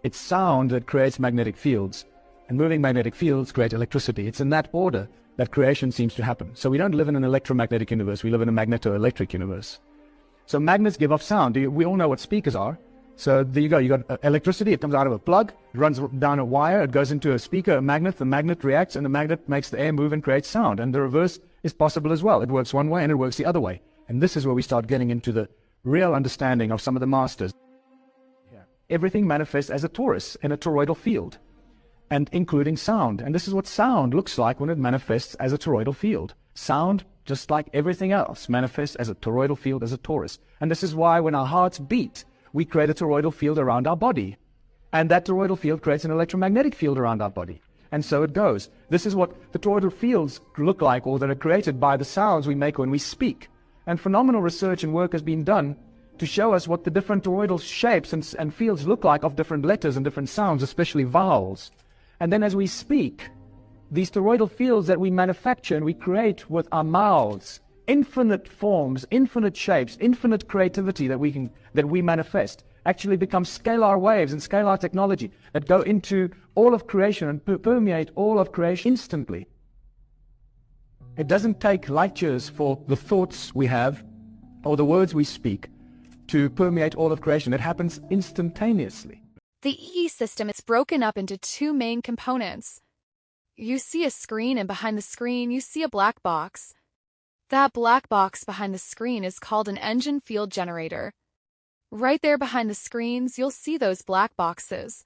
It's sound that creates magnetic fields, and moving magnetic fields create electricity. It's in that order that creation seems to happen. So we don't live in an electromagnetic universe, we live in a magnetoelectric universe. So magnets give off sound. We all know what speakers are. So there you go, you got electricity, it comes out of a plug, it runs down a wire, it goes into a speaker, a magnet, the magnet reacts, and the magnet makes the air move and creates sound. And the reverse is possible as well. It works one way and it works the other way. And this is where we start getting into the real understanding of some of the masters. Everything manifests as a torus in a toroidal field, and including sound. And this is what sound looks like when it manifests as a toroidal field. Sound, just like everything else, manifests as a toroidal field, as a torus. And this is why when our hearts beat, we create a toroidal field around our body. And that toroidal field creates an electromagnetic field around our body. And so it goes. This is what the toroidal fields look like, or that are created by the sounds we make when we speak. And phenomenal research and work has been done to show us what the different toroidal shapes and fields look like of different letters and different sounds, especially vowels. And then as we speak, these toroidal fields that we manufacture and we create with our mouths, infinite forms, infinite shapes, infinite creativity that we manifest, actually become scalar waves and scalar technology that go into all of creation and permeate all of creation instantly. It doesn't take light years for the thoughts we have or the words we speak to permeate all of creation. It happens instantaneously. The EESystem is broken up into two main components. You see a screen, and behind the screen you see a black box. That black box behind the screen is called an engine field generator. Right there behind the screens you'll see those black boxes.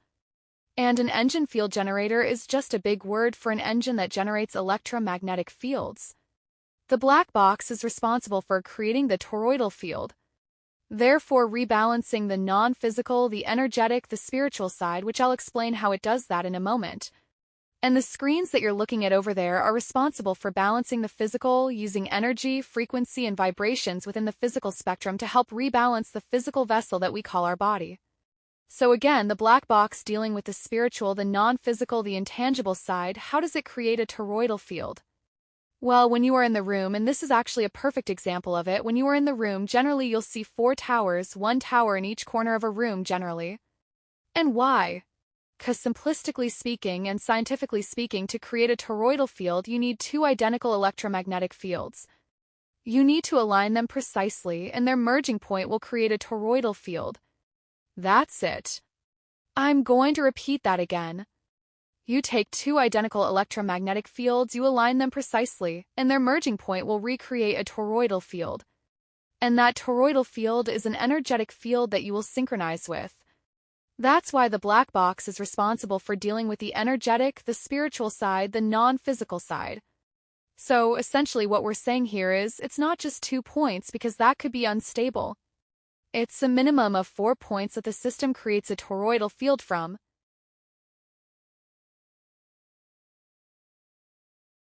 And an engine field generator is just a big word for an engine that generates electromagnetic fields. The black box is responsible for creating the toroidal field, therefore rebalancing the non-physical, the energetic, the spiritual side, which I'll explain how it does that in a moment. And the screens that you're looking at over there are responsible for balancing the physical, using energy, frequency, and vibrations within the physical spectrum to help rebalance the physical vessel that we call our body. So again, the black box dealing with the spiritual, the non-physical, the intangible side, how does it create a toroidal field? Well, when you are in the room, and this is actually a perfect example of it, when you are in the room, generally you'll see 4 towers, 1 tower in each corner of a room generally. And why? Because simplistically speaking and scientifically speaking, to create a toroidal field, you need 2 identical electromagnetic fields. You need to align them precisely, and their merging point will create a toroidal field. That's it. I'm going to repeat that again. You take 2 identical electromagnetic fields, you align them precisely, and their merging point will recreate a toroidal field. And that toroidal field is an energetic field that you will synchronize with. That's why the black box is responsible for dealing with the energetic, the spiritual side, the non-physical side. So essentially what we're saying here is, it's not just 2 points because that could be unstable. It's a minimum of 4 points that the system creates a toroidal field from.